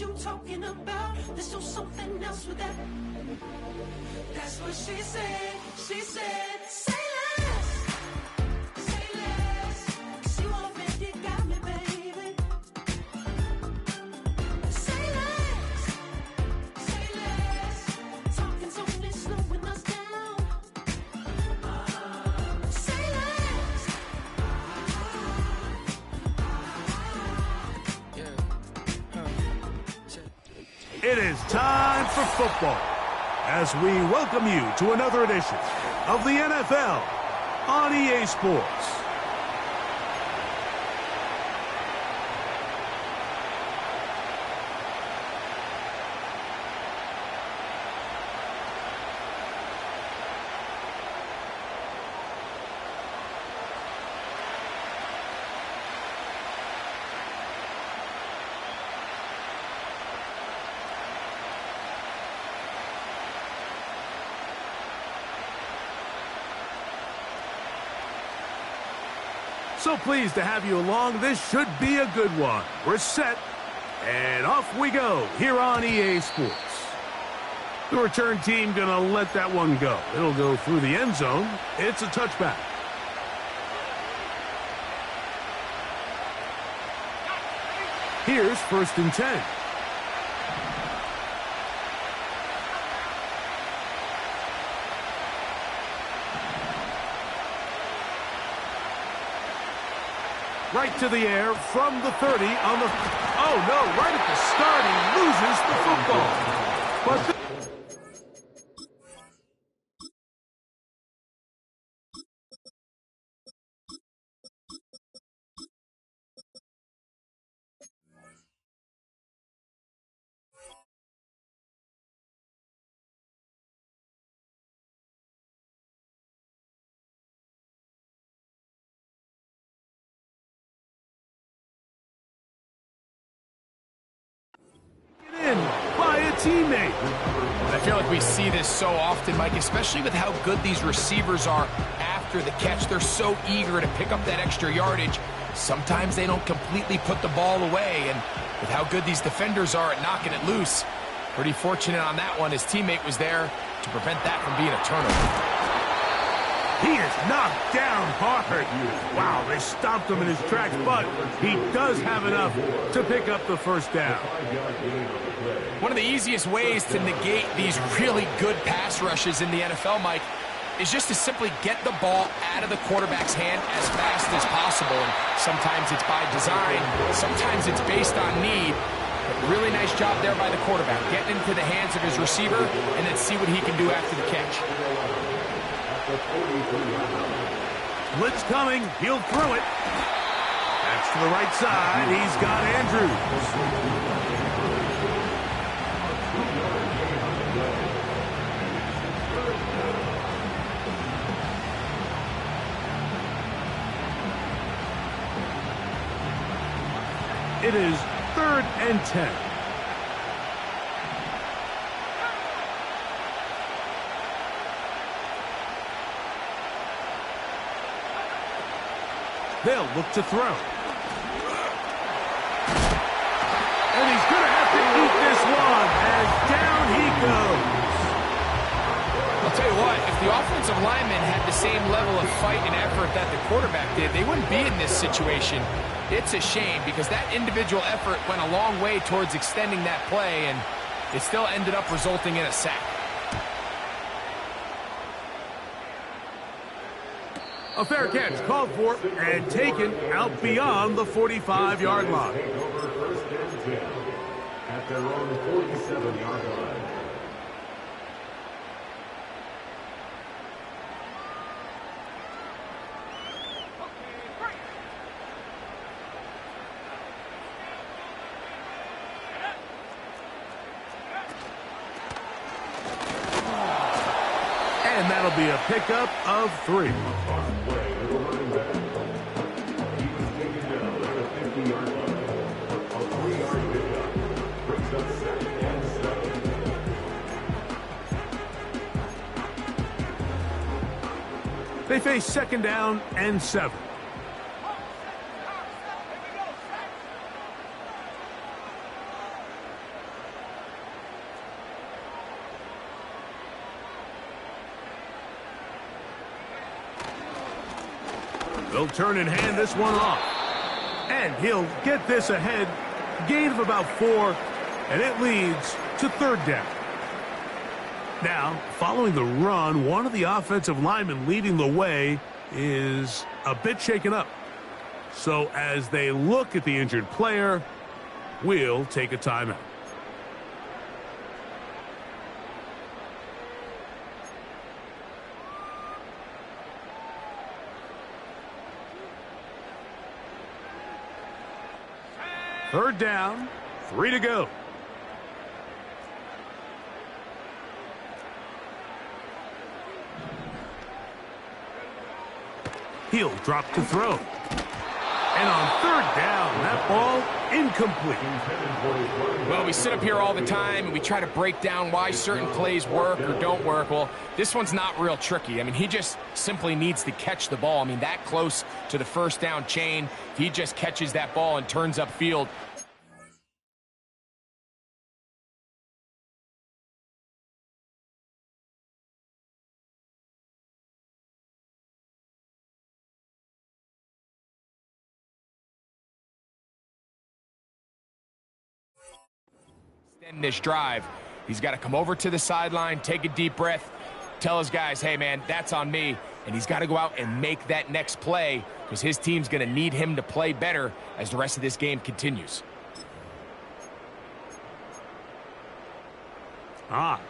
you talking about? There's still something else with that. That's what she said. She said, say less. Say less. 'Cause you already got me, baby. Say less. Say less. Talking's only slowing us down. Say less. It is time for football as we welcome you to another edition of the NFL on EA Sports. So pleased to have you along. This should be a good one. We're set, and off we go here on EA Sports. The return team going to let that one go. It'll go through the end zone. It's a touchback. Here's 1st and 10. Right to the air from the 30 on the... Oh, no, right at the start, he loses the football. But by a teammate. I feel like we see this so often, Mike, especially with how good these receivers are after the catch. They're so eager to pick up that extra yardage. Sometimes they don't completely put the ball away, and with how good these defenders are at knocking it loose, pretty fortunate on that one. His teammate was there to prevent that from being a turnover. He is knocked down hard. Wow, they stopped him in his tracks, but he does have enough to pick up the first down. One of the easiest ways to negate these really good pass rushes in the NFL, Mike, is just to simply get the ball out of the quarterback's hand as fast as possible. And sometimes it's by design, sometimes it's based on need. But really nice job there by the quarterback, getting into the hands of his receiver and then see what he can do after the catch. Blitz coming. He'll throw it. That's to the right side. He's got Andrews. It is 3rd and 10. They'll look to throw. And he's going to have to eat this one as down he goes. I'll tell you what, if the offensive lineman had the same level of fight and effort that the quarterback did, they wouldn't be in this situation. It's a shame because that individual effort went a long way towards extending that play, and it still ended up resulting in a sack. A fair catch called for and taken out beyond the 45-yard line. At their own 47-yard line. And that'll be a pickup of 3. They face 2nd down and 7. They'll turn and hand this one off. And he'll get this ahead. Gain of about 4, and it leads to 3rd down. Now, following the run, one of the offensive linemen leading the way is a bit shaken up. So as they look at the injured player, we'll take a timeout. Third down, 3 to go. He'll drop to throw. And on 3rd down, that ball incomplete. Well, we sit up here all the time and we try to break down why certain plays work or don't work. Well, this one's not real tricky. I mean, he just simply needs to catch the ball. I mean, that close to the 1st down chain, if he just catches that ball and turns upfield. Extend this drive. He's got to come over to the sideline, take a deep breath, tell his guys, hey, man, that's on me. And he's got to go out and make that next play because his team's going to need him to play better as the rest of this game continues.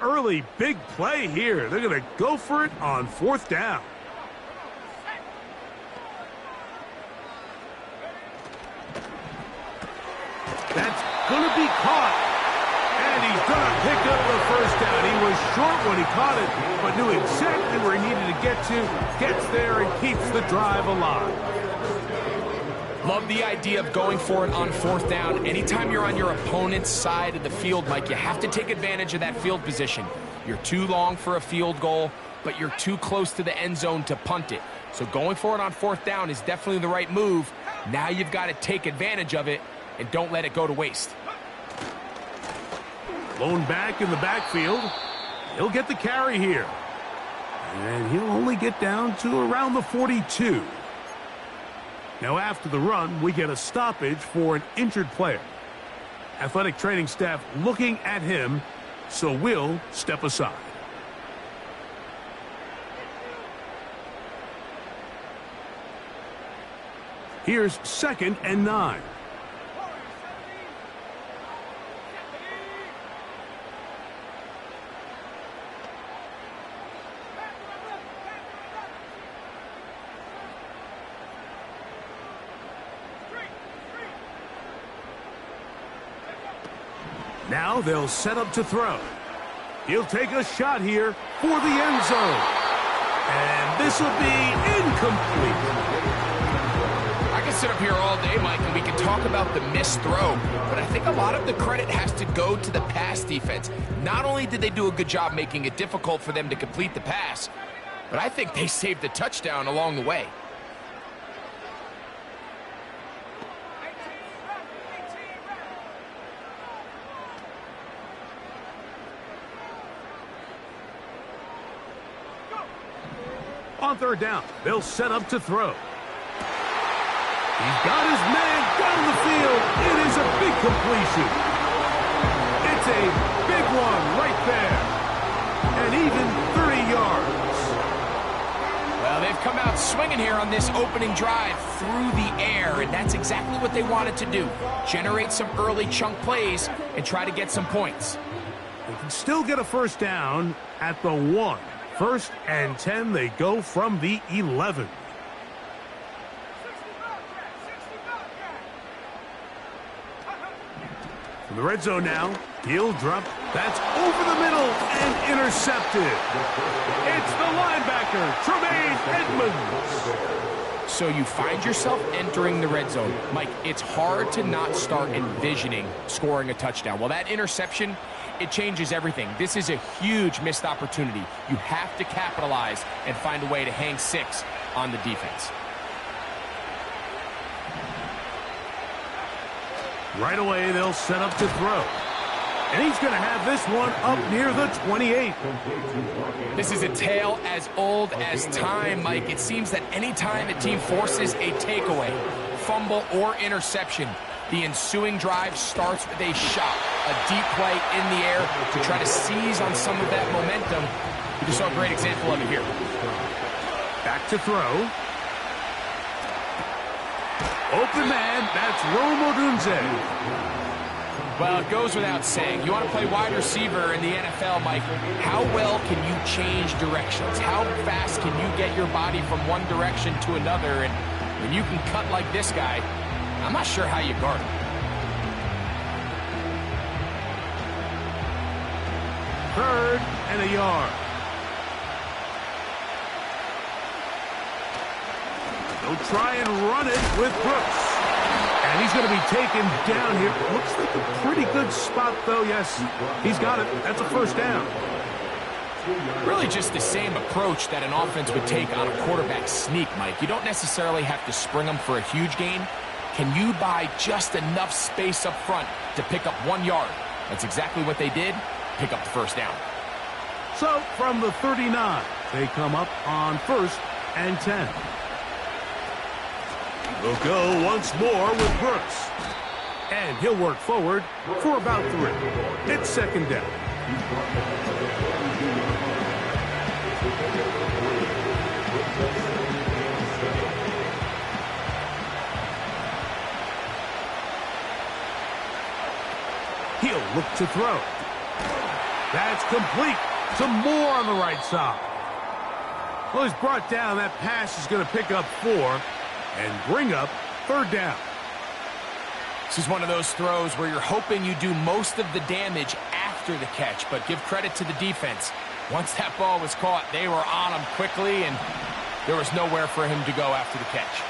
Early big play here. They're going to go for it on 4th down. That's going to be caught. And he's going to pick up the 1st down. He was short when he caught it, but knew exactly where he needed to get to. Gets there and keeps the drive alive. Love the idea of going for it on 4th down. Anytime you're on your opponent's side of the field, Mike, you have to take advantage of that field position. You're too long for a field goal, but you're too close to the end zone to punt it. So going for it on 4th down is definitely the right move. Now you've got to take advantage of it and don't let it go to waste. Blown back in the backfield. He'll get the carry here. And he'll only get down to around the 42. Now after the run, we get a stoppage for an injured player. Athletic training staff looking at him, so we'll step aside. Here's 2nd and 9. Now they'll set up to throw. He'll take a shot here for the end zone. And this will be incomplete. I can sit up here all day, Mike, and we can talk about the missed throw, but I think a lot of the credit has to go to the pass defense. Not only did they do a good job making it difficult for them to complete the pass, but I think they saved the touchdown along the way. On 3rd down, they'll set up to throw. He's got his man down the field. It is a big completion. It's a big one right there. And even 30 yards. Well, they've come out swinging here on this opening drive through the air, and that's exactly what they wanted to do. Generate some early chunk plays and try to get some points. They can still get a 1st down at the 1. 1st and 10, they go from the 11. From the red zone now, he'll drop. That's over the middle and intercepted. It's the linebacker, Tremaine Edmonds. So you find yourself entering the red zone. Mike, it's hard to not start envisioning scoring a touchdown. Well, that interception, it changes everything. This is a huge missed opportunity. You have to capitalize and find a way to hang 6 on the defense. Right away, they'll set up to throw. And he's going to have this one up near the 28. This is a tale as old as time, Mike. It seems that anytime a team forces a takeaway, fumble, or interception, the ensuing drive starts with a shot, a deep play in the air to try to seize on some of that momentum. We just saw a great example of it here. Back to throw. Open man, that's Rome Odunze. Well, it goes without saying. You want to play wide receiver in the NFL, Mike, how well can you change directions? How fast can you get your body from one direction to another? And when you can cut like this guy, I'm not sure how you guard him. Third and a yard. They'll try and run it with Brooks. And he's going to be taken down here. Looks like a pretty good spot, though. Yes, he's got it. That's a first down. Really just the same approach that an offense would take on a quarterback sneak, Mike. You don't necessarily have to spring them for a huge gain. Can you buy just enough space up front to pick up 1 yard? That's exactly what they did. Pick up the first down. So from the 39, they come up on 1st and 10. We'll go once more with Brooks. And he'll work forward for about 3. It's second down. He'll look to throw. That's complete. Some more on the right side. Well, he's brought down. That pass is going to pick up 4 and bring up 3rd down. This is one of those throws where you're hoping you do most of the damage after the catch, but give credit to the defense. Once that ball was caught, they were on him quickly, and there was nowhere for him to go after the catch.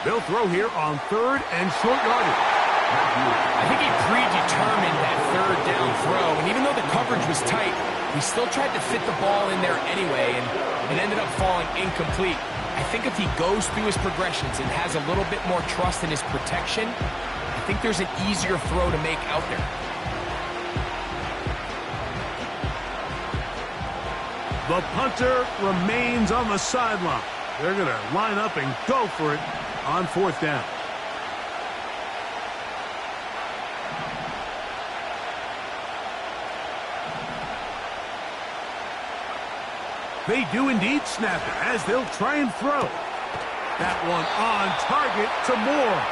They'll throw here on 3rd and short yardage. I think he predetermined that 3rd down throw, and even though the coverage was tight, he still tried to fit the ball in there anyway, and it ended up falling incomplete. I think if he goes through his progressions and has a little bit more trust in his protection, I think there's an easier throw to make out there. The punter remains on the sideline. They're going to line up and go for it on 4th down. They do indeed snap it as they'll try and throw. That one on target to Moore.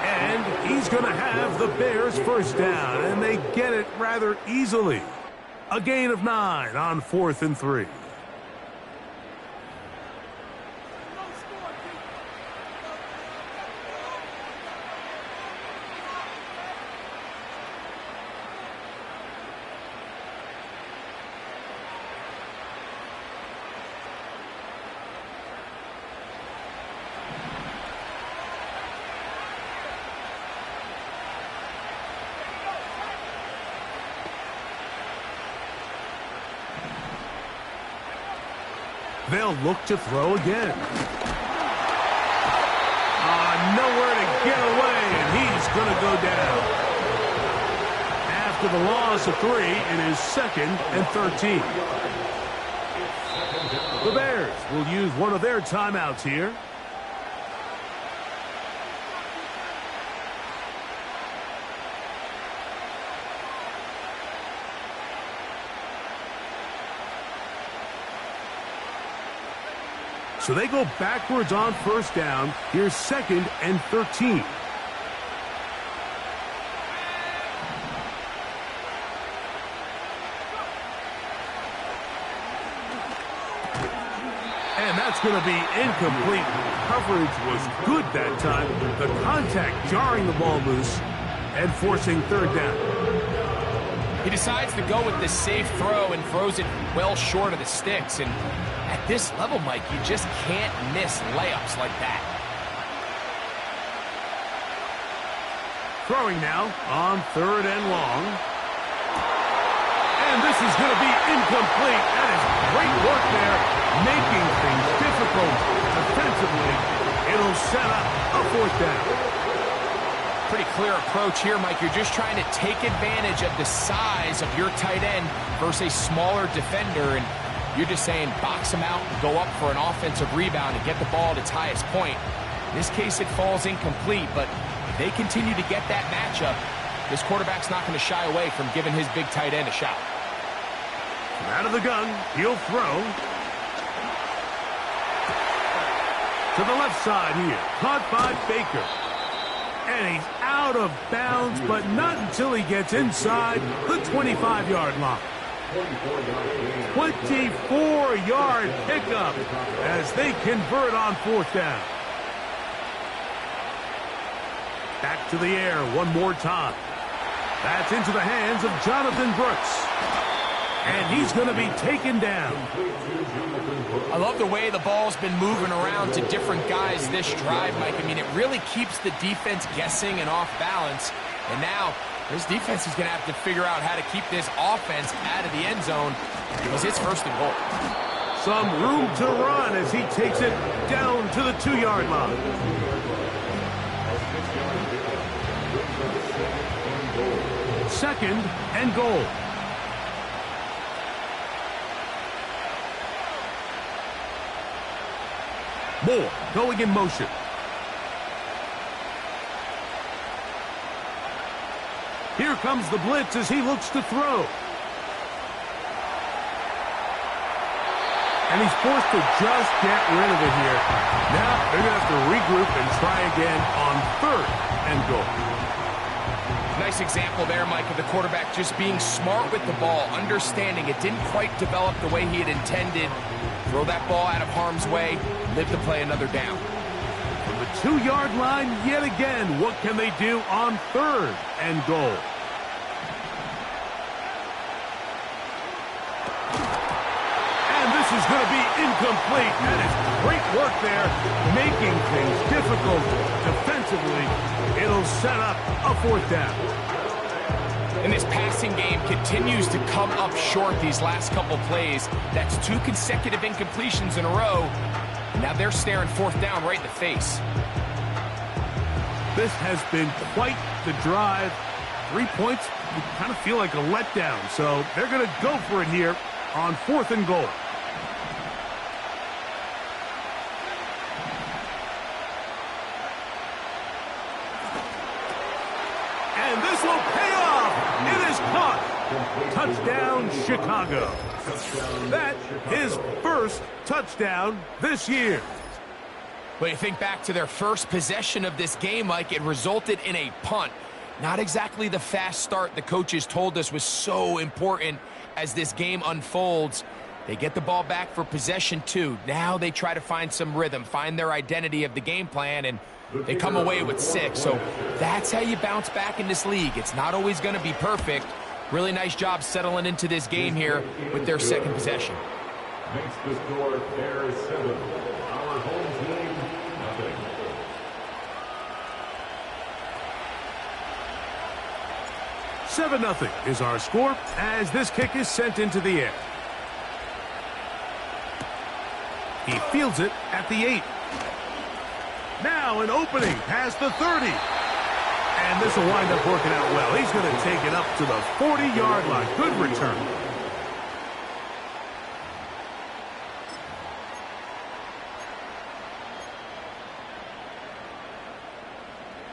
And he's going to have the Bears first down, and they get it rather easily. A gain of 9 on 4th and 3. They'll look to throw again. Nowhere to get away, and he's going to go down. After the loss of 3, it is 2nd and 13. The Bears will use one of their timeouts here. So they go backwards on 1st down. Here's 2nd and 13. And that's going to be incomplete. Coverage was good that time. The contact jarring the ball loose and forcing 3rd down. He decides to go with the safe throw and throws it well short of the sticks. And at this level, Mike, you just can't miss layups like that. Throwing now on 3rd and long. And this is going to be incomplete. That is great work there, making things difficult defensively. It'll set up a 4th down. Pretty clear approach here, Mike. You're just trying to take advantage of the size of your tight end versus a smaller defender, and you're just saying box him out and go up for an offensive rebound and get the ball at its highest point. In this case, it falls incomplete, but if they continue to get that matchup, this quarterback's not going to shy away from giving his big tight end a shot. From out of the gun, he'll throw. To the left side here, caught by Baker. And he's out of bounds, but not until he gets inside the 25-yard line. 24-yard pickup as they convert on 4th down. Back to the air one more time. That's into the hands of Jonathan Brooks. And he's going to be taken down. I love the way the ball's been moving around to different guys this drive, Mike. I mean, it really keeps the defense guessing and off balance. And now this defense is going to have to figure out how to keep this offense out of the end zone because it's 1st and goal. Some room to run as he takes it down to the 2-yard line. Second and goal. Moore going in motion. Here comes the blitz as he looks to throw. And he's forced to just get rid of it here. Now they're going to have to regroup and try again on 3rd and goal. Nice example there, Mike, of the quarterback just being smart with the ball, understanding it didn't quite develop the way he had intended. Throw that ball out of harm's way, live to play another down. From the 2-yard line yet again, what can they do on 3rd and goal? And this is going to be incomplete. That is great work there, making things difficult defensively. It'll set up a 4th down. And this passing game continues to come up short these last couple plays. That's 2 consecutive incompletions in a row. Now they're staring 4th down right in the face. This has been quite the drive. 3 points, you kind of feel like a letdown. So they're going to go for it here on 4th and goal. And this will pay off. It is caught. Touchdown, Chicago. That is 1st touchdown this year. When you think back to their first possession of this game, Mike, it resulted in a punt. Not exactly the fast start the coaches told us was so important as this game unfolds. They get the ball back for possession 2. Now they try to find some rhythm, find their identity of the game plan, and they come away with 6. So that's how you bounce back in this league. It's not always going to be perfect. Really nice job settling into this game here with their 2nd possession. Makes the score fair 7. Our home team, nothing. Seven-0 is our score as this kick is sent into the air. He fields it at the 8. Now an opening past the 30. And this will wind up working out well. He's going to take it up to the 40-yard line. Good return.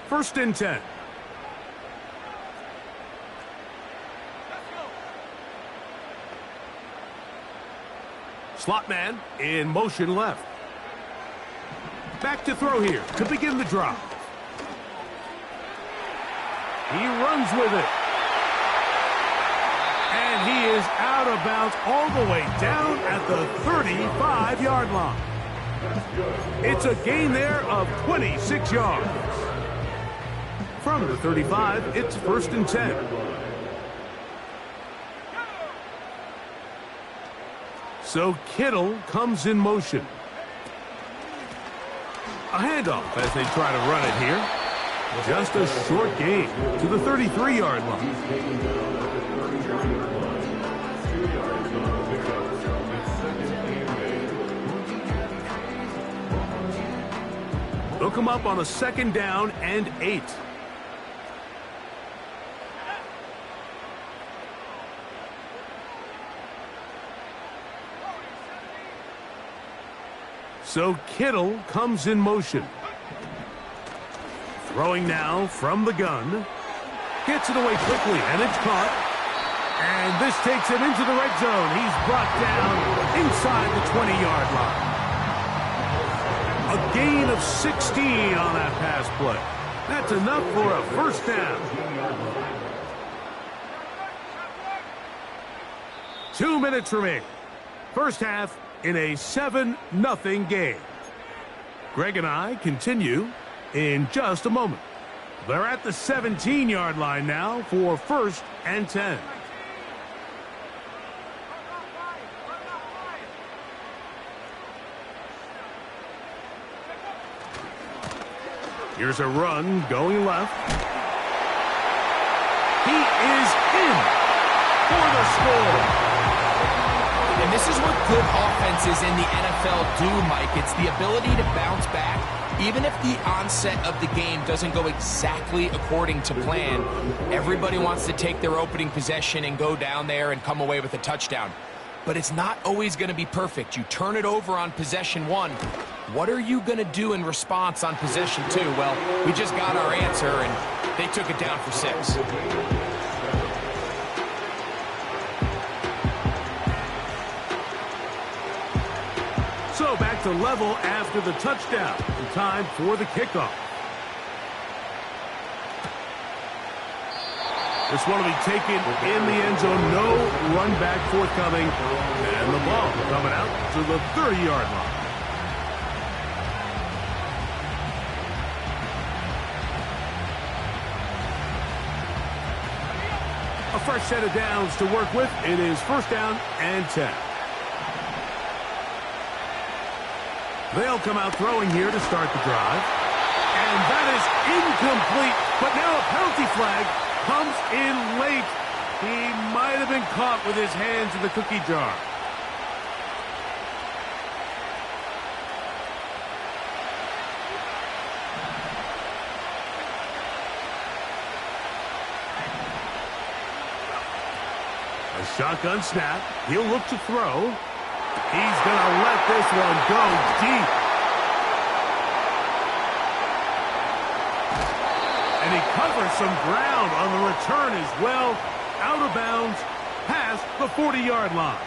First and 10. Slot man in motion left. Back to throw here to begin the drive. He runs with it. And he is out of bounds all the way down at the 35-yard line. It's a gain there of 26 yards. From the 35, it's 1st and 10. So Kittle comes in motion. A handoff as they try to run it here. Just a short gain to the 33-yard line. They'll come up on a 2nd down and 8. So Kittle comes in motion. Throwing now from the gun. Gets it away quickly, and it's caught. And this takes him into the red zone. He's brought down inside the 20-yard line. A gain of 16 on that pass play. That's enough for a 1st down. 2 minutes remaining. First half in a 7-0 game. Greg and I continue in just a moment. They're at the 17-yard line now for 1st and 10. Here's a run going left. He is in for the score. And this is what good offenses in the NFL do, Mike. It's the ability to bounce back. Even if the onset of the game doesn't go exactly according to plan, everybody wants to take their opening possession and go down there and come away with a touchdown. But it's not always going to be perfect. You turn it over on possession 1. What are you going to do in response on possession 2? Well, we just got our answer, and they took it down for 6. So back to level after the touchdown. Time for the kickoff. This one will be taken in the end zone. No run back forthcoming. And the ball coming out to the 30-yard line. A fresh set of downs to work with. It is 1st down and 10. They'll come out throwing here to start the drive. And that is incomplete. But now a penalty flag comes in late. He might have been caught with his hands in the cookie jar. A shotgun snap. He'll look to throw. He's going to let this one go deep. And he covers some ground on the return as well. Out of bounds, past the 40-yard line.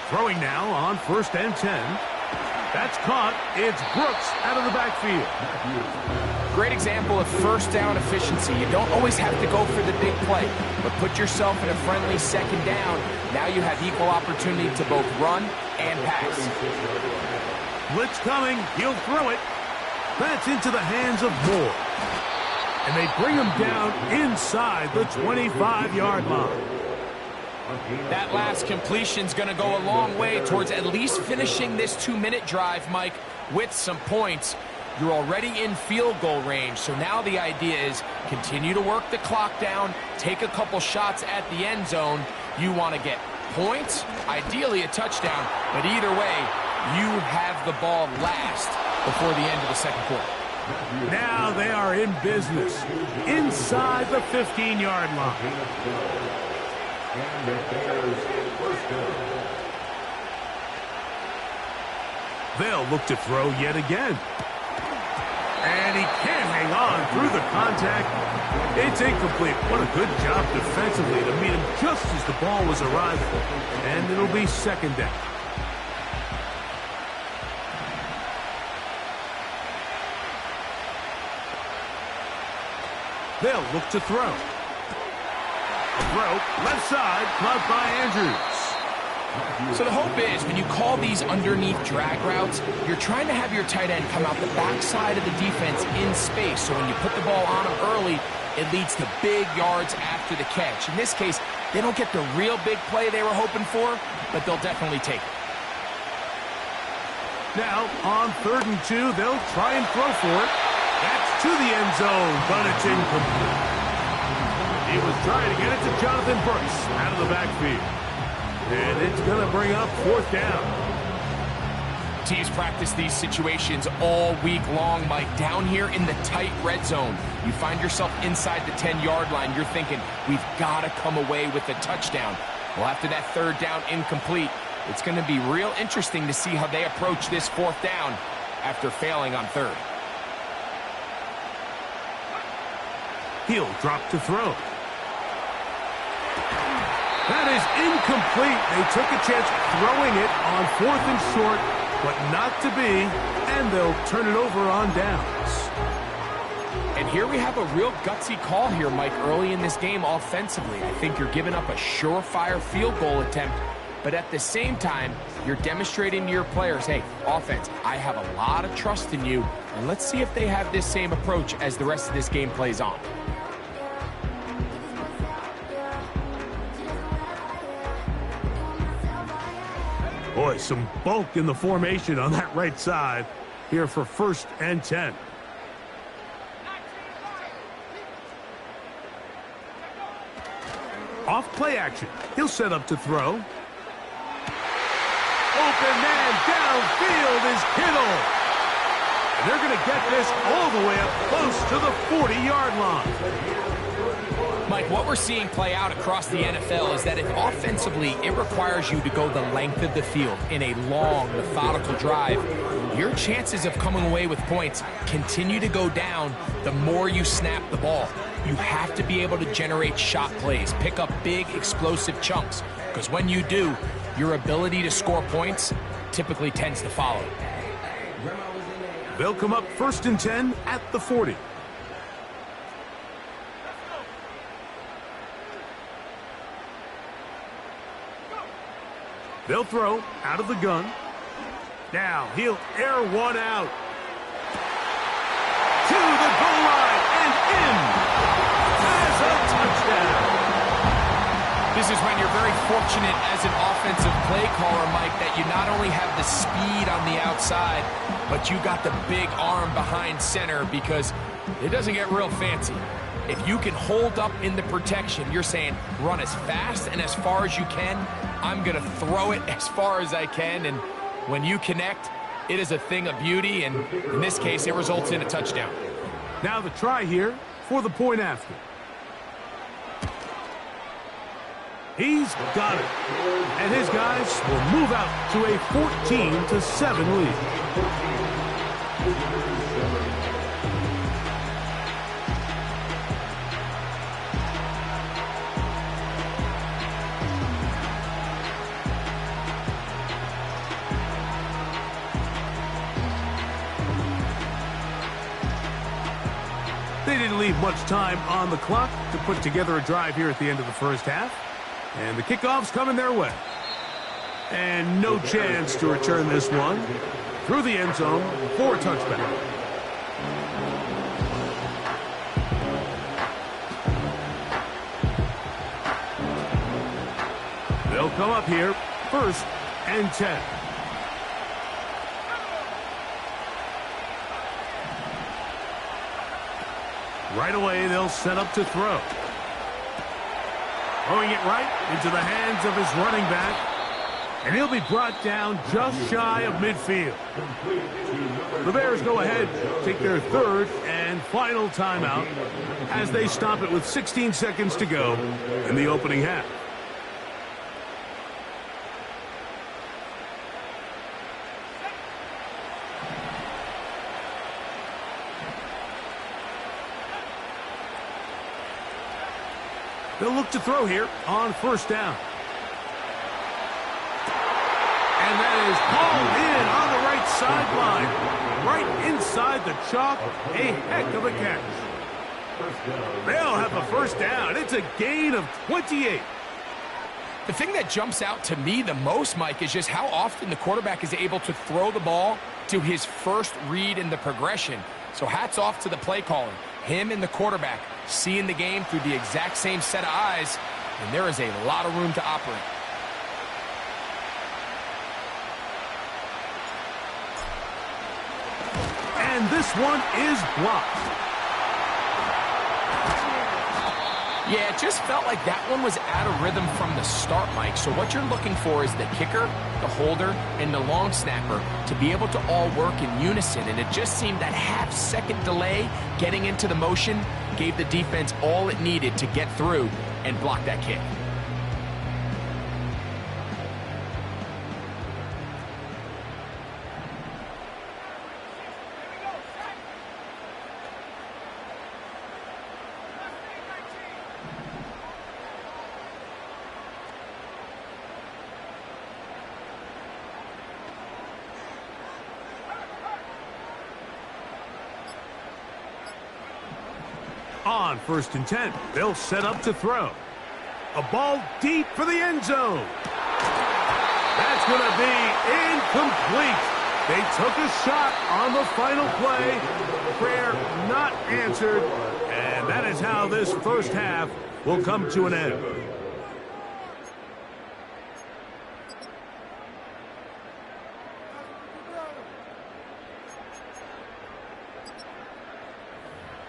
Throwing now on 1st and 10. That's caught. It's Brooks out of the backfield. Great example of 1st down efficiency. You don't always have to go for the big play, but put yourself in a friendly 2nd down. Now you have equal opportunity to both run and pass. Blitz coming. He'll throw it. That's into the hands of Moore. And they bring him down inside the 25-yard line. That last completion's going to go a long way towards at least finishing this 2-minute drive, Mike, with some points. You're already in field goal range, so now the idea is continue to work the clock down, take a couple shots at the end zone. You want to get points, ideally a touchdown, but either way, you have the ball last before the end of the 2nd quarter. Now they are in business inside the 15-yard line. And the Bears 1st down. They'll look to throw yet again. And he can't hang on through the contact. It's incomplete. What a good job defensively to meet him just as the ball was arriving. And it'll be 2nd down. They'll look to throw. Throw, left side, caught by Andrews. So the hope is when you call these underneath drag routes, you're trying to have your tight end come out the backside of the defense in space. So when you put the ball on him early, it leads to big yards after the catch. In this case, they don't get the real big play they were hoping for, but they'll definitely take it. Now, on 3rd and 2, they'll try and throw for it. That's to the end zone, but it's incomplete. He was trying to get it to Jonathan Brooks out of the backfield. And it's going to bring up 4th down. Teams practice these situations all week long, Mike. Down here in the tight red zone, you find yourself inside the 10-yard line. You're thinking, we've got to come away with a touchdown. Well, after that 3rd down incomplete, it's going to be real interesting to see how they approach this 4th down after failing on 3rd. He'll drop to throw. That is incomplete. They took a chance throwing it on 4th and short, but not to be, and they'll turn it over on downs. And here we have a real gutsy call here, Mike, early in this game offensively. I think you're giving up a surefire field goal attempt, but at the same time, you're demonstrating to your players, hey, offense, I have a lot of trust in you, and let's see if they have this same approach as the rest of this game plays on. Boy, some bulk in the formation on that right side here for 1st and 10. Off play action. He'll set up to throw. Open man downfield is Kittle. And they're going to get this all the way up close to the 40-yard line. Mike, what we're seeing play out across the NFL is that if offensively it requires you to go the length of the field in a long, methodical drive, your chances of coming away with points continue to go down the more you snap the ball. You have to be able to generate shot plays, pick up big, explosive chunks, because when you do, your ability to score points typically tends to follow. They'll come up 1st and 10 at the 40. They'll throw out of the gun. Now he'll air one out. To the goal line and in. As a touchdown. This is when you're very fortunate as an offensive play caller, Mike, that you not only have the speed on the outside, but you got the big arm behind center, because it doesn't get real fancy. If you can hold up in the protection, you're saying run as fast and as far as you can. I'm going to throw it as far as I can, and when you connect, it is a thing of beauty, and in this case, it results in a touchdown. Now the try here for the point after. He's got it, and his guys will move out to a 14-7 lead. They didn't leave much time on the clock to put together a drive here at the end of the 1st half. And the kickoff's coming their way. And no chance to return this one through the end zone for a touchback. They'll come up here 1st and 10. Right away, they'll set up to throw. Throwing it right into the hands of his running back. And he'll be brought down just shy of midfield. The Bears go ahead, take their 3rd and final timeout as they stop it with 16 seconds to go in the opening half. They'll look to throw here on 1st down. And that is hauled in on the right sideline. Right inside the chalk. A heck of a catch. They'll have a 1st down. It's a gain of 28. The thing that jumps out to me the most, Mike, is just how often the quarterback is able to throw the ball to his first read in the progression. So hats off to the play caller. Him and the quarterback seeing the game through the exact same set of eyes, and there is a lot of room to operate. And this one is blocked. Yeah, it just felt like that one was out of rhythm from the start, Mike. So what you're looking for is the kicker, the holder, and the long snapper to be able to all work in unison. And it just seemed that half-second delay getting into the motion gave the defense all it needed to get through and block that kick. On 1st and 10, they'll set up to throw. A ball deep for the end zone. That's going to be incomplete. They took a shot on the final play. Prayer not answered. And that is how this first half will come to an end.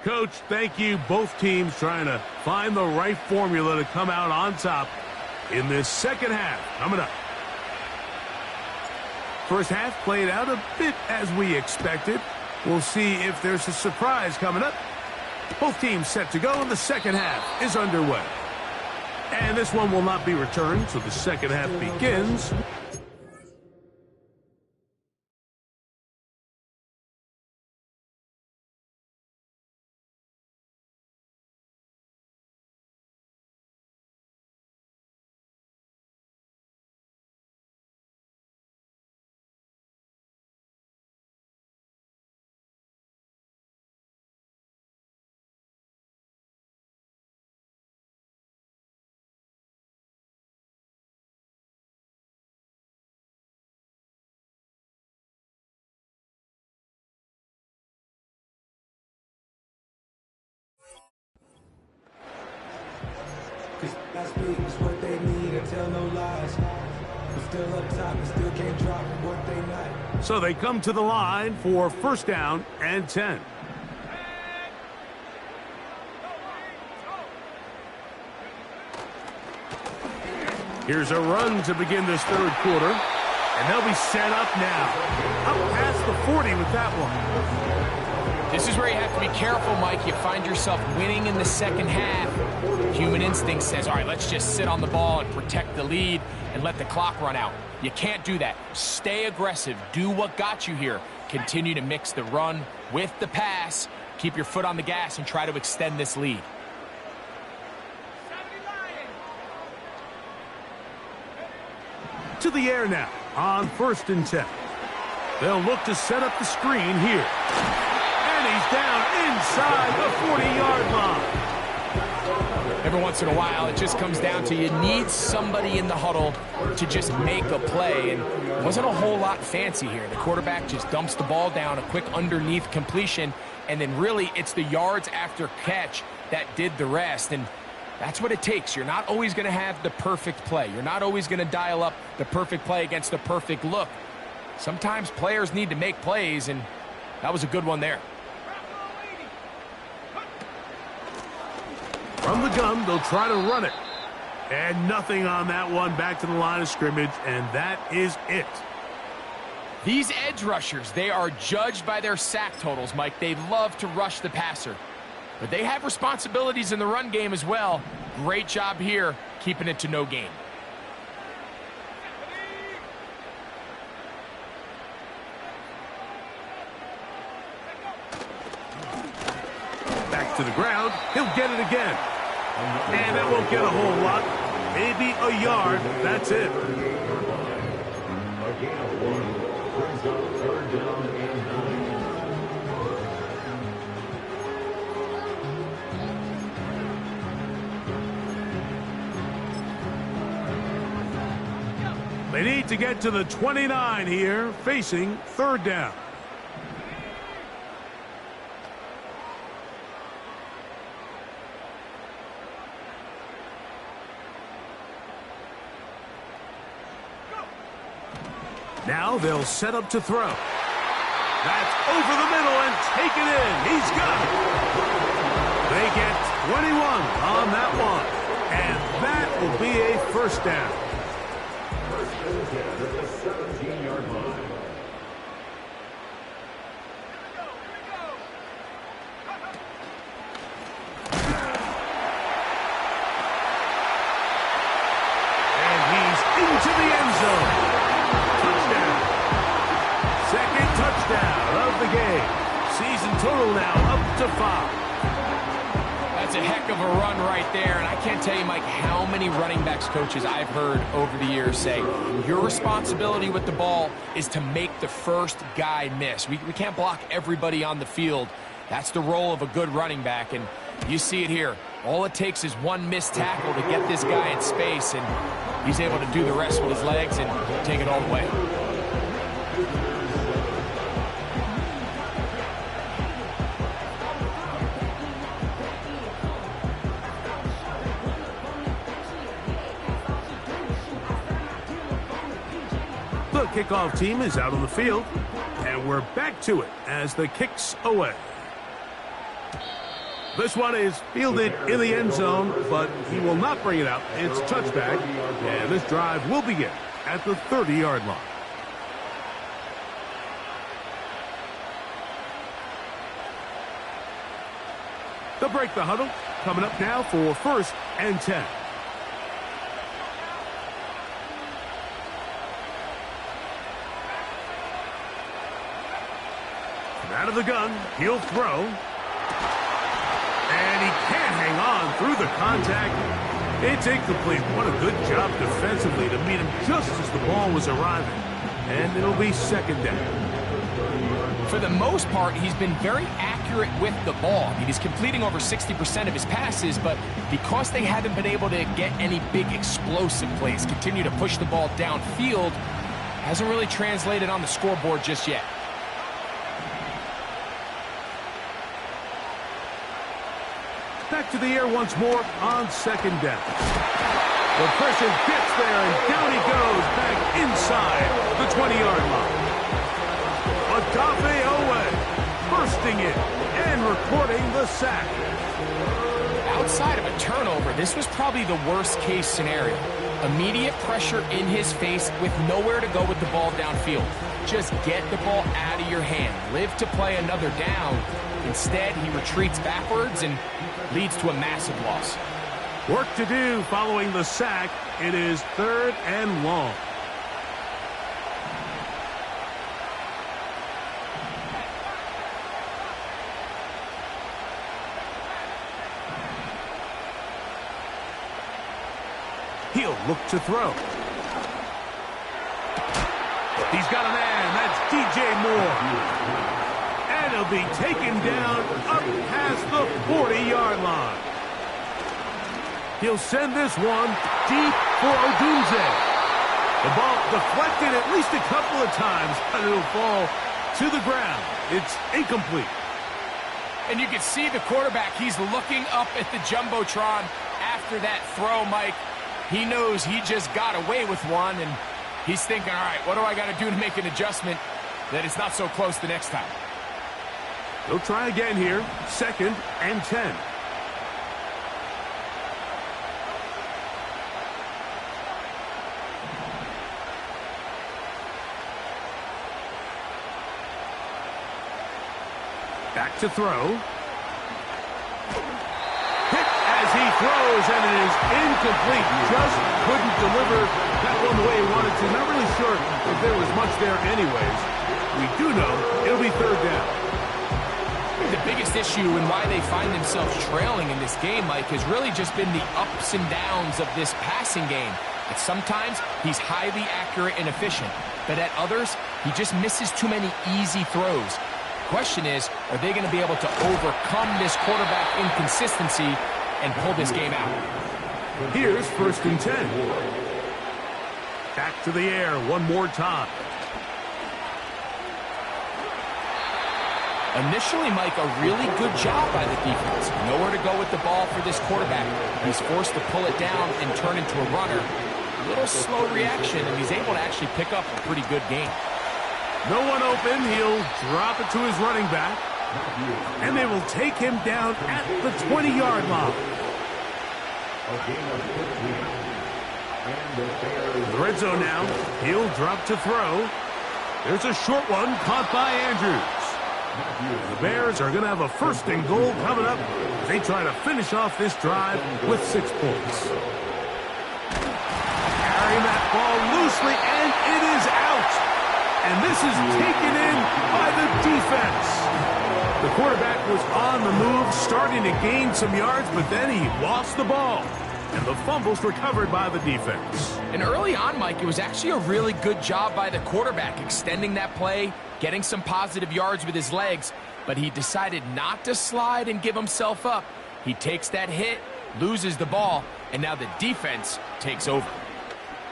Coach, thank you. Both teams trying to find the right formula to come out on top in this second half. Coming up. First half played out a bit as we expected. We'll see if there's a surprise coming up. Both teams set to go, and the second half is underway. And this one will not be returned, so the second half begins. Cause last week is what they need, I tell no lies. We're still up top, we still can't drop what they not. So they come to the line for 1st down and 10. Here's a run to begin this 3rd quarter. And they'll be set up now. Up past the 40 with that one. This is where you have to be careful, Mike. You find yourself winning in the second half. Human instinct says, all right, let's just sit on the ball and protect the lead and let the clock run out. You can't do that. Stay aggressive. Do what got you here. Continue to mix the run with the pass. Keep your foot on the gas and try to extend this lead. To the air now on 1st and 10. They'll look to set up the screen here. And he's down inside the 40-yard line. Every once in a while, it just comes down to you need somebody in the huddle to just make a play. And it wasn't a whole lot fancy here. The quarterback just dumps the ball down, a quick underneath completion, and then really it's the yards after catch that did the rest. And that's what it takes. You're not always going to have the perfect play. You're not always going to dial up the perfect play against the perfect look. Sometimes players need to make plays, and that was a good one there. From the gun, they'll try to run it. And nothing on that one, back to the line of scrimmage, and that is it. These edge rushers, they are judged by their sack totals, Mike. They love to rush the passer. But they have responsibilities in the run game as well. Great job here, keeping it to no gain. Back to the ground. He'll get it again. And that won't get a whole lot. Maybe a yard. That's it. Brings up 3rd down and 9. They need to get to the 29 here, facing 3rd down. Now they'll set up to throw. That's over the middle and take it in. He's got it. They get 21 on that one. will be a first down. First and 10 at the 17-yard line. And he's into the end zone. Touchdown. Second touchdown of the game. Season total now up to 5. That's a heck of a run right there, and I can't tell you, Mike, how many running backs coaches I've heard over the years say, your responsibility with the ball is to make the first guy miss. We can't block everybody on the field. That's the role of a good running back, and you see it here. All it takes is one missed tackle to get this guy in space, and he's able to do the rest with his legs and take it all the way. The kickoff team is out on the field, and we're back to it as the kick's away. This one is fielded in the end zone, but he will not bring it out. It's touchback, and this drive will begin at the 30-yard line. They'll break the huddle. Coming up now for first and 10. Out of the gun, he'll throw. And he can't hang on through the contact. It's incomplete. What a good job defensively to meet him just as the ball was arriving. And it'll be second down. For the most part, he's been very accurate with the ball. I mean, he's completing over 60% of his passes, but because they haven't been able to get any big explosive plays, continue to push the ball downfield, hasn't really translated on the scoreboard just yet. Back to the air once more on second down. The pressure gets there, and down he goes back inside the 20-yard line. Agape Owe bursting in and recording the sack. Outside of a turnover, this was probably the worst-case scenario. Immediate pressure in his face with nowhere to go with the ball downfield. Just get the ball out of your hand. Live to play another down. Instead, he retreats backwards and leads to a massive loss. Work to do following the sack. It is third and long. He'll look to throw. He's got a man. That's DJ Moore. And he'll be taken down up past the 40-yard line. He'll send this one deep for Odunze. The ball deflected at least a couple of times, but it'll fall to the ground. It's incomplete. And you can see the quarterback. He's looking up at the Jumbotron after that throw, Mike. He knows he just got away with one, and he's thinking, all right, what do I got to do to make an adjustment that it's not so close the next time? They'll try again here. Second and 10. Back to throw. Hit as he throws, and it is incomplete. Just couldn't deliver that one the way he wanted to. Not really sure if there was much there anyways. We do know it'll be third down. The biggest issue and why they find themselves trailing in this game, Mike, has really just been the ups and downs of this passing game. At sometimes, he's highly accurate and efficient, but at others, he just misses too many easy throws. The question is, are they going to be able to overcome this quarterback inconsistency and pull this game out? Here's first and 10. Back to the air one more time. Initially, Mike, a really good job by the defense. Nowhere to go with the ball for this quarterback. He's forced to pull it down and turn into a runner. A little slow reaction, and he's able to actually pick up a pretty good game. No one open. He'll drop it to his running back. And they will take him down at the 20-yard line. A game of 15. And the Bears. The red zone now. He'll drop to throw. There's a short one caught by Andrews. The Bears are going to have a first and goal coming up as they try to finish off this drive with 6 points. Carrying that ball loosely, and it is out. And this is taken in by the defense. The quarterback was on the move, starting to gain some yards, but then he lost the ball. And the fumble's recovered by the defense. And early on, Mike, it was actually a really good job by the quarterback, extending that play, getting some positive yards with his legs, but he decided not to slide and give himself up. He takes that hit, loses the ball, and now the defense takes over.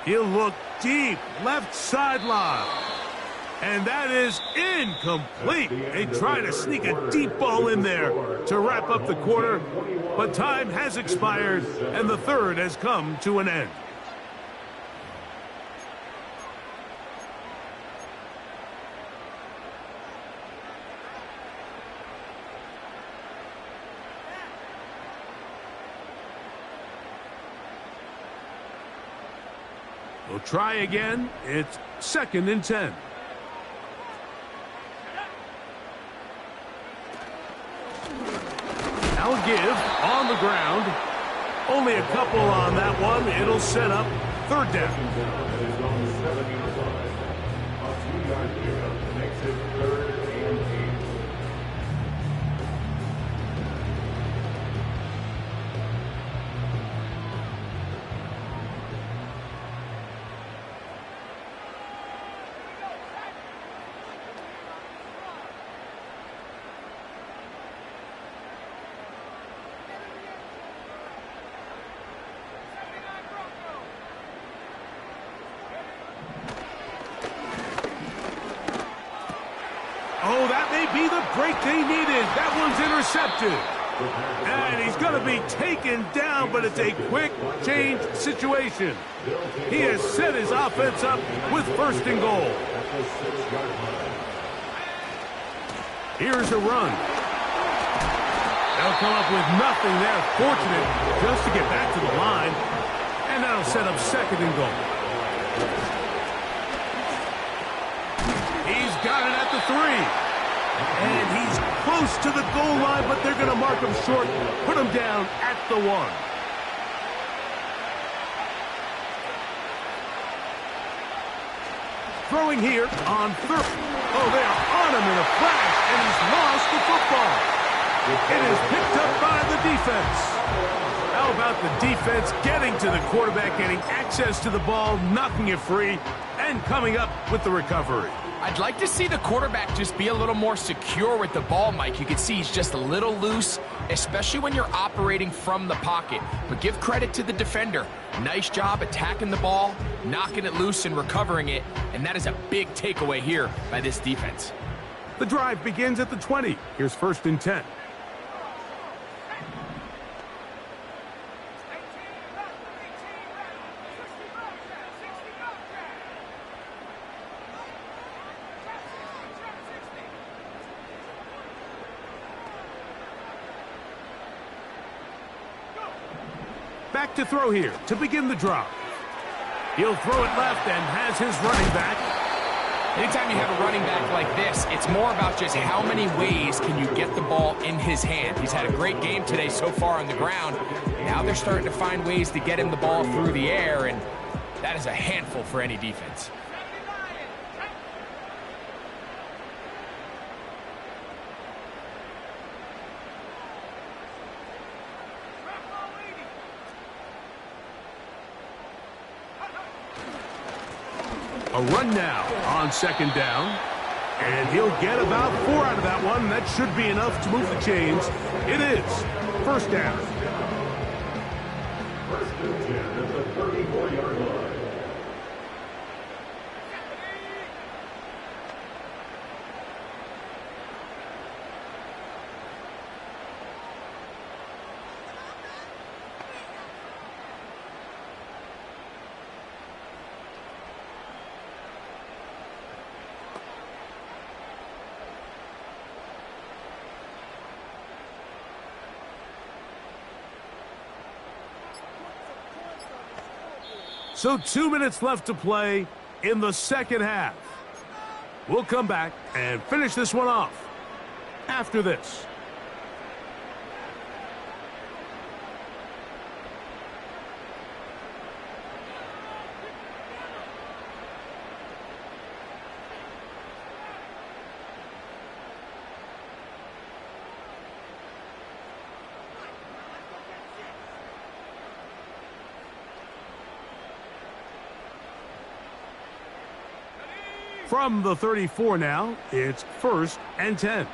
He'll look deep, left sideline. And that is incomplete. They try to sneak a deep ball in there to wrap up the quarter, but time has expired, and the third has come to an end. We'll try again. It's 2nd and 10. I'll give on the ground. Only a couple on that one. It'll set up 3rd down. That is on the 7-yard line. A 2-yard pickup makes it 3rd and 8. Oh, that may be the break they needed. That one's intercepted. And he's going to be taken down, but it's a quick change situation. He has set his offense up with 1st and goal. Here's a run. They'll come up with nothing there. Fortunate just to get back to the line. And that'll set up 2nd and goal. He's got it at the 3. And he's close to the goal line, but they're going to mark him short, put him down at the 1. Throwing here on 3rd. Oh, they are on him in a flash, and he's lost the football. It is picked up by the defense. How about the defense getting to the quarterback, getting access to the ball, knocking it free, and coming up with the recovery? I'd like to see the quarterback just be a little more secure with the ball, Mike. You can see he's just a little loose, especially when you're operating from the pocket. But give credit to the defender. Nice job attacking the ball, knocking it loose and recovering it, and that is a big takeaway here by this defense. The drive begins at the 20. Here's 1st and 10. Back to throw here to begin the drive. He'll throw it left and has his running back. Anytime you have a running back like this, it's more about just how many ways can you get the ball in his hand. He's had a great game today so far on the ground. Now they're starting to find ways to get him the ball through the air, and that is a handful for any defense. A run now on 2nd down. And he'll get about 4 out of that one. That should be enough to move the chains. It is 1st down. 1st and 10 at the 34-yard line. So 2 minutes left to play in the second half. We'll come back and finish this one off after this. From the 34 now, it's 1st and 10.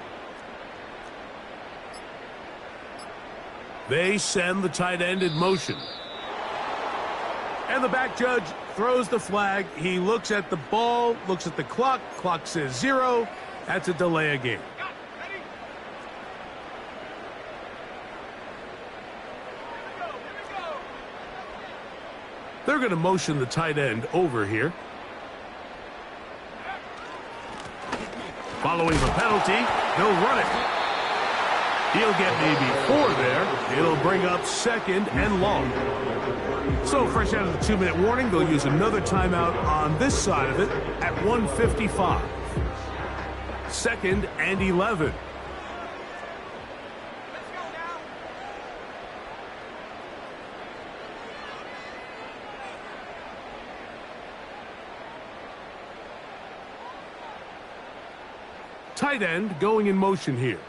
They send the tight end in motion. And the back judge throws the flag. He looks at the ball, looks at the clock. Clock says 0. That's a delay of game. They're going to motion the tight end over here. Following the penalty, they'll run it. He'll get maybe 4 there. It'll bring up 2nd and long. So fresh out of the 2-minute warning, they'll use another timeout on this side of it at 1:55. 2nd and 11. Tight end going in motion here.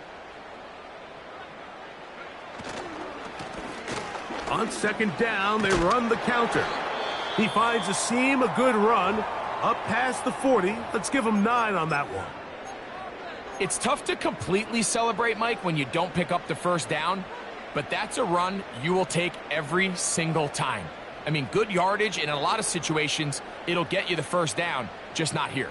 On 2nd down, they run the counter. He finds a seam, a good run, up past the 40. Let's give him 9 on that one. It's tough to completely celebrate, Mike, when you don't pick up the first down, but that's a run you will take every single time. I mean, good yardage, and in a lot of situations, it'll get you the first down, just not here.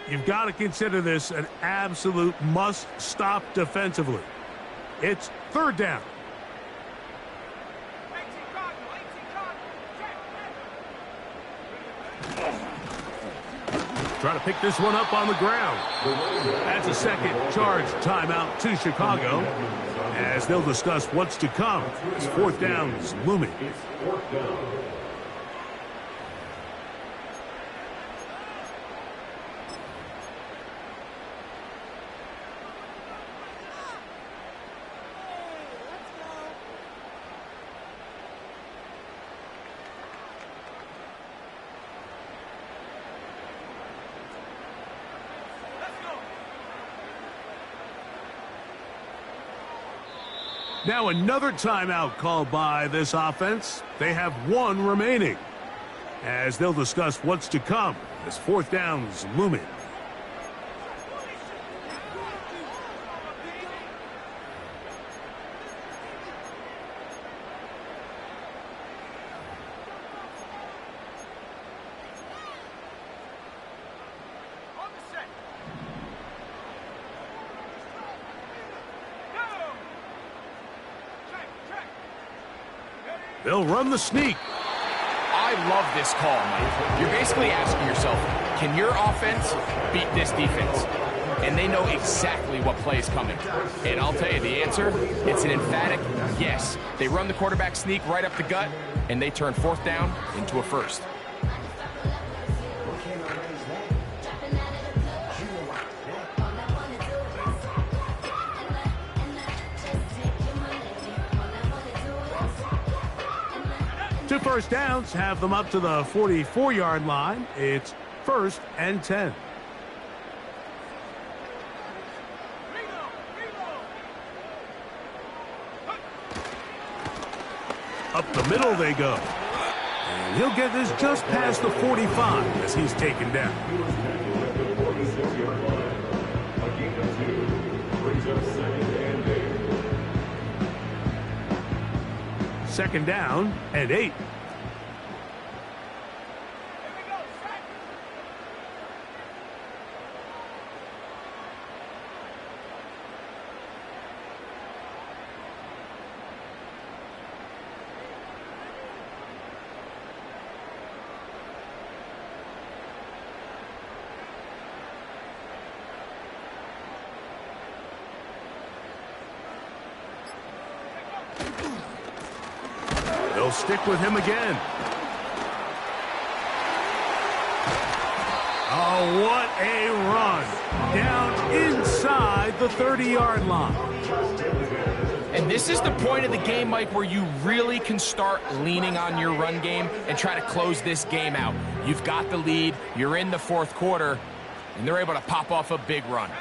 You've got to consider this an absolute must-stop defensively. It's 3rd down. Try to pick this one up on the ground. That's a second charge timeout to Chicago, as they'll discuss what's to come as 4th down is looming. It's 4th down. Now another timeout called by this offense. They have 1 remaining, as they'll discuss what's to come as 4th down is looming. They'll run the sneak. I love this call, Mike. You're basically asking yourself, can your offense beat this defense? And they know exactly what play is coming. And I'll tell you the answer, it's an emphatic yes. They run the quarterback sneak right up the gut, and they turn 4th down into a 1st. Two first downs have them up to the 44-yard line. It's 1st and 10. Up the middle they go. And he'll get this just past the 45 as he's taken down. Second down and 8. They'll stick with him again. Oh, what a run. Down inside the 30-yard line. And this is the point of the game, Mike, where you really can start leaning on your run game and try to close this game out. You've got the lead, you're in the fourth quarter, and they're able to pop off a big run.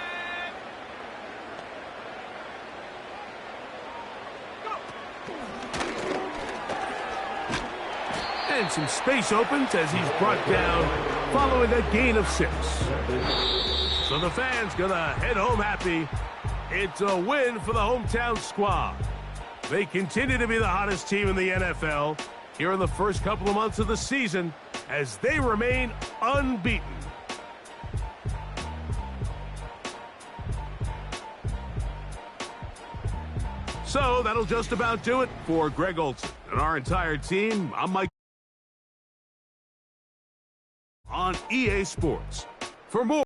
And some space opens as he's brought down following a gain of 6. So the fans gonna head home happy. It's a win for the hometown squad. They continue to be the hottest team in the NFL here in the first couple of months of the season as they remain unbeaten. So that'll just about do it for Greg Olson and our entire team. I'm Mike on EA Sports. For more